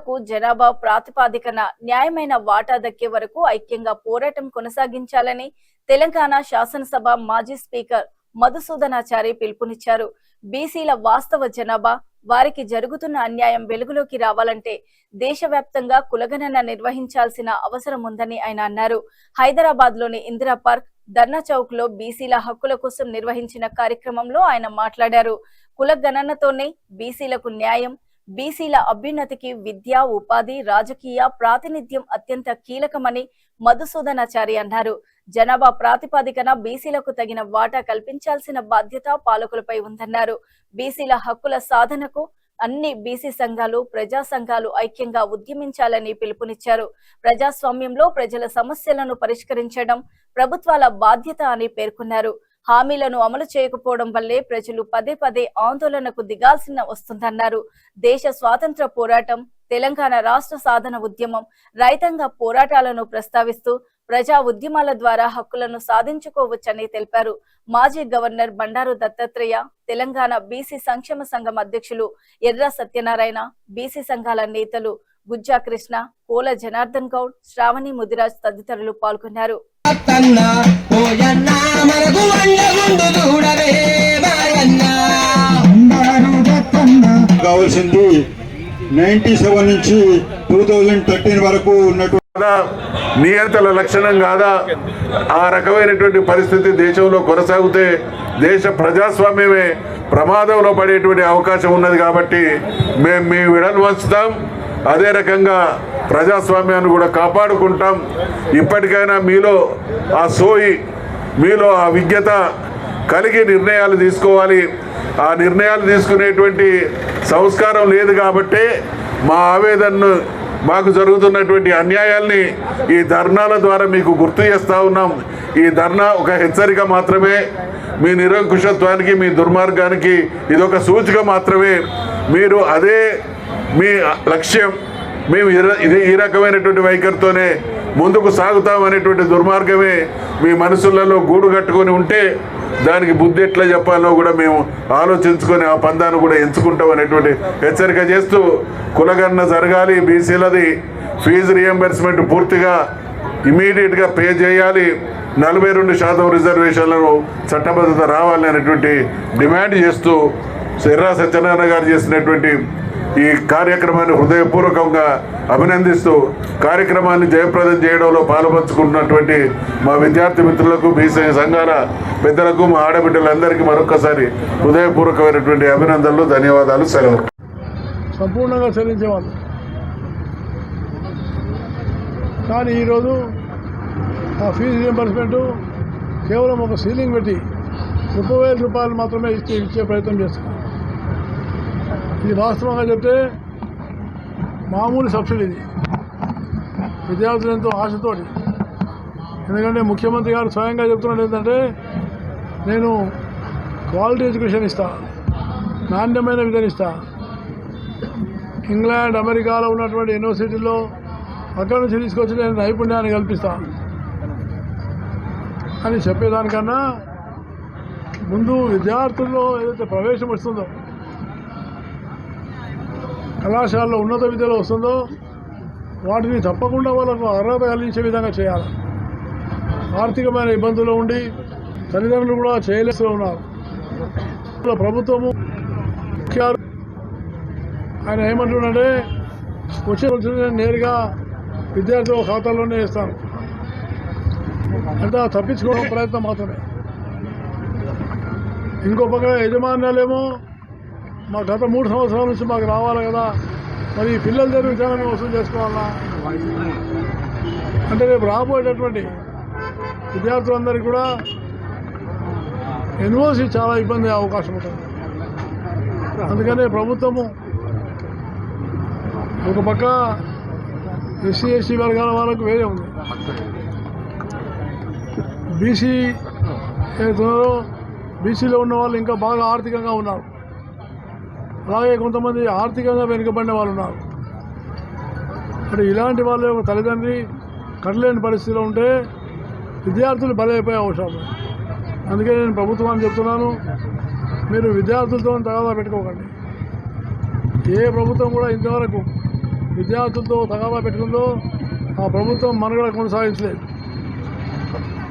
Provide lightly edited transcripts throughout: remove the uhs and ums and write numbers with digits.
బీసీలకు జనాభా ప్రాతిపాదికన న్యాయమైన వాటా దక్కే వరకు ఐక్యంగా పోరాటం కొనసాగించాలని తెలంగాణ శాసనసభ మాజీ స్పీకర్ మధుసూదనాచారి పిలుపునిచ్చారు. బీసీల వాస్తవ జనాభా, వారికి జరుగుతున్న అన్యాయం వెలుగులోకి రావాలంటే దేశవ్యాప్తంగా కులగణన నిర్వహించాల్సిన అవసరం ఉందని ఆయన అన్నారు. హైదరాబాద్ లోని ఇందిరా పార్క్, ధర్నా చౌక్ లో బీసీల హక్కుల కోసం నిర్వహించిన కార్యక్రమంలో ఆయన మాట్లాడారు. కులగణనతోనే బీసీలకు న్యాయం, బీసీల అభ్యున్నతికి విద్య, ఉపాధి, రాజకీయ ప్రాతినిధ్యం అత్యంత కీలకమని మధుసూదనాచారి అన్నారు. జనాభా ప్రాతిపదికన బీసీలకు తగిన వాటా కల్పించాల్సిన బాధ్యత పాలకులపై ఉందన్నారు. బీసీల హక్కుల సాధనకు అన్ని బీసీ సంఘాలు, ప్రజా సంఘాలు ఐక్యంగా ఉద్యమించాలని పిలుపునిచ్చారు. ప్రజాస్వామ్యంలో ప్రజల సమస్యలను పరిష్కరించడం ప్రభుత్వాల బాధ్యత అని పేర్కొన్నారు. హామీలను అమలు చేయకపోవడం వల్లే ప్రజలు పదే పదే ఆందోళనకు దిగాల్సిన వస్తుందన్నారు. దేశ స్వాతంత్ర పోరాటం, తెలంగాణ రాష్ట్ర సాధన ఉద్యమం, రైతాంగ పోరాటాలను ప్రస్తావిస్తూ ప్రజా ఉద్యమాల ద్వారా హక్కులను సాధించుకోవచ్చని తెలిపారు. మాజీ గవర్నర్ బండారు దత్తాత్రేయ, తెలంగాణ బీసీ సంక్షేమ సంఘం అధ్యక్షులు ఎర్ర సత్యనారాయణ, బీసీ సంఘాల నేతలు గుజ్జా కృష్ణ, కోల జనార్దన్ గౌడ్, శ్రావణి ముదిరాజ్ తదితరులు పాల్గొన్నారు. కావాల్సింది 97 నుంచి 2013 వరకు ఉన్నటువంటి నియంత్రణ లక్షణం కాదా? ఆ రకమైనటువంటి పరిస్థితి దేశంలో కొనసాగితే దేశ ప్రజాస్వామ్యమే ప్రమాదంలో పడేటువంటి అవకాశం ఉన్నది. కాబట్టి మేము మీ విడలు వంచుతాం, అదే రకంగా ప్రజాస్వామ్యాన్ని కూడా కాపాడుకుంటాం. ఇప్పటికైనా మీలో ఆ సోయి, మీలో ఆ విజ్ఞత కలిగి నిర్ణయాలు తీసుకోవాలి. ఆ నిర్ణయాలు తీసుకునేటువంటి సంస్కారం లేదు కాబట్టి మా ఆవేదనను, మాకు జరుగుతున్నటువంటి అన్యాయాల్ని ఈ ధర్నాల ద్వారా మీకు గుర్తు చేస్తూ ఉన్నాం. ఈ ధర్నా ఒక హెచ్చరిక మాత్రమే. మీ నిరంకుశత్వానికి, మీ దుర్మార్గానికి ఇదొక సూచిక మాత్రమే. మీరు అదే మీ లక్ష్యం, మేము ఈ రకమైనటువంటి వైఖరితోనే ముందుకు సాగుతామనేటువంటి దుర్మార్గమే మీ మనసులలో గూడు కట్టుకొని ఉంటే దానికి బుద్ధి ఎట్లా చెప్పాలో కూడా మేము ఆలోచించుకొని ఆ పందాన్ని కూడా ఎంచుకుంటాం అనేటువంటి హెచ్చరిక చేస్తూ, కులగణన జరగాలి, బీసీలది ఫీజు రియంబర్స్మెంట్ పూర్తిగా ఇమీడియట్గా పే చేయాలి, 42% రిజర్వేషన్లను చట్టబద్ధత రావాలి అనేటువంటి డిమాండ్ చేస్తూ ఎర్ర సత్యనారాయణ గారు చేసినటువంటి ఈ కార్యక్రమాన్ని హృదయపూర్వకంగా అభినందిస్తూ, కార్యక్రమాన్ని జయప్రదం చేయడంలో పాల్పంచుకుంటున్నటువంటి మా విద్యార్థి మిత్రులకు, బీసీ సంఘాల పెద్దలకు, మా ఆడబిడ్డలందరికీ మరొకసారి హృదయపూర్వకమైనటువంటి అభినందనలు, ధన్యవాదాలు, సెలవు. సంపూర్ణంగా చెల్లించేవాళ్ళు. కానీ ఈరోజు ఆ ఫీజు రియంబర్స్మెంట్ కేవలం ఒక సీలింగ్ పెట్టి 30,000 రూపాయలు మాత్రమే ఇచ్చే ప్రయత్నం చేస్తున్నారు. ఇది వాస్తవంగా చెప్తే మామూలు సబ్సిడీ. ఇది విద్యార్థులు ఎంతో ఆశతోటి, ఎందుకంటే ముఖ్యమంత్రి గారు స్వయంగా చెప్తున్నాడు ఏంటంటే, నేను క్వాలిటీ ఎడ్యుకేషన్ ఇస్తా, నాణ్యమైన విద్యను ఇస్తా, ఇంగ్లాండ్, అమెరికాలో ఉన్నటువంటి యూనివర్సిటీల్లో అక్కడి నుంచి తీసుకొచ్చి నేను నైపుణ్యాన్ని కల్పిస్తా అని చెప్పేదానికన్నా ముందు విద్యార్థుల్లో ఏదైతే ప్రవేశం వస్తుందో, కళాశాలలో ఉన్నత విద్యలో వస్తుందో వాటిని తప్పకుండా వాళ్ళకు అర్హత కలిగించే విధంగా చేయాలి. ఆర్థికమైన ఇబ్బందులు ఉండి తల్లిదండ్రులు కూడా చేయలేస్తూ ఉన్నారు. ప్రభుత్వము ఆయన ఏమంటున్నాడే, వచ్చే నేరుగా విద్యార్థుల ఖాతాల్లోనే వేస్తాను అంటే తప్పించుకోవడం ప్రయత్నం మాత్రమే. ఇంకో పక్క యజమాన్యాలేమో మా గత 3 సంవత్సరాల నుంచి మాకు రావాలి కదా, మరి పిల్లల దగ్గర విధానం వసూలు చేసుకోవాలా అంటే రేపు రాబోయేటటువంటి విద్యార్థులందరికీ కూడా ఎన్ఓసి చాలా ఇబ్బంది అయ్యే అవకాశం ఉంటుంది. అందుకనే ప్రభుత్వము ఒక పక్క ఎస్సీ ఎస్టీ వర్గాల వాళ్ళకు వేరే ఉంది, బీసీ ఏదైతున్నారో బీసీలో ఉన్న వాళ్ళు ఇంకా బాగా ఆర్థికంగా ఉన్నారు, అలాగే కొంతమంది ఆర్థికంగా వెనుకబడిన వాళ్ళు ఉన్నారు. మరి ఇలాంటి వాళ్ళ యొక్క తల్లిదండ్రి కట్టలేని పరిస్థితిలో ఉంటే విద్యార్థులు బలైపోయే అవసరం. అందుకే నేను ప్రభుత్వాన్ని చెప్తున్నాను, మీరు విద్యార్థులతో తగాదా పెట్టుకోకండి. ఏ ప్రభుత్వం కూడా ఇంతవరకు విద్యార్థులతో తగాదా పెట్టుకుందో ఆ ప్రభుత్వం మనుగడ కొనసాగించలేదు.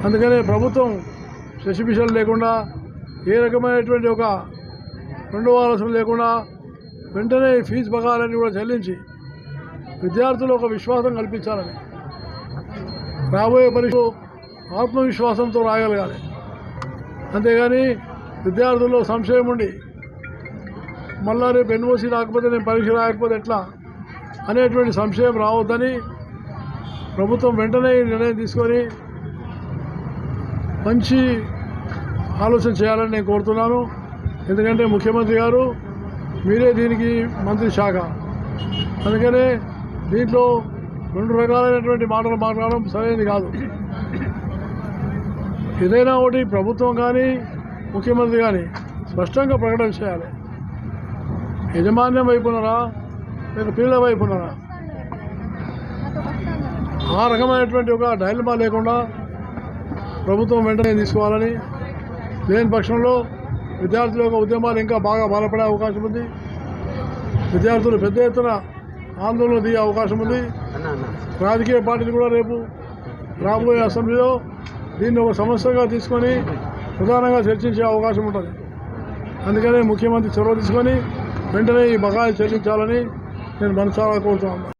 అందుకనే ప్రభుత్వం శశిభిషలు లేకుండా ఏ రకమైనటువంటి ఒక రెండవ ఆలోచన లేకుండా వెంటనే ఫీజు బకాయిలన్నీ కూడా చెల్లించి విద్యార్థులు ఒక విశ్వాసం కల్పించాలని, రాబోయే పరీక్షలు ఆత్మవిశ్వాసంతో రాయగలగాలి. అంతేగాని విద్యార్థుల్లో సంశయం ఉండి మళ్ళా రేపు ఎన్ఓసి రాకపోతే నేను పరీక్ష రాయకపోతే ఎట్లా అనేటువంటి సంశయం రావద్దని ప్రభుత్వం వెంటనే ఈ నిర్ణయం తీసుకొని మంచి ఆలోచన చేయాలని నేను కోరుతున్నాను. ఎందుకంటే ముఖ్యమంత్రి గారు మీరే దీనికి మంత్రి శాఖ, అందుకనే దీంట్లో రెండు రకాలైనటువంటి మాటలు మాట్లాడడం సరైనది కాదు. ఏదైనా ఒకటి ప్రభుత్వం కానీ ముఖ్యమంత్రి కానీ స్పష్టంగా ప్రకటన చేయాలి. యజమాన్యం వైపునరా లేక పిల్లల వైపునరా ఆ రకమైనటువంటి ఒక డైలమా లేకుండా ప్రభుత్వం వెంటనే తీసుకోవాలని, లేని పక్షంలో విద్యార్థుల యొక్క ఉద్యమాలు ఇంకా బాగా బలపడే అవకాశం ఉంది. విద్యార్థులు పెద్ద ఎత్తున ఆందోళన దిగే అవకాశం ఉంది. రాజకీయ పార్టీలు కూడా రేపు రాబోయే అసెంబ్లీలో దీన్ని ఒక సమస్యగా తీసుకొని ప్రధానంగా చర్చించే అవకాశం ఉంటుంది. అందుకనే ముఖ్యమంత్రి చొరవ తీసుకొని వెంటనే ఈ బకాయిలు చెల్లించాలని నేను మనసారా కోరుతున్నాను.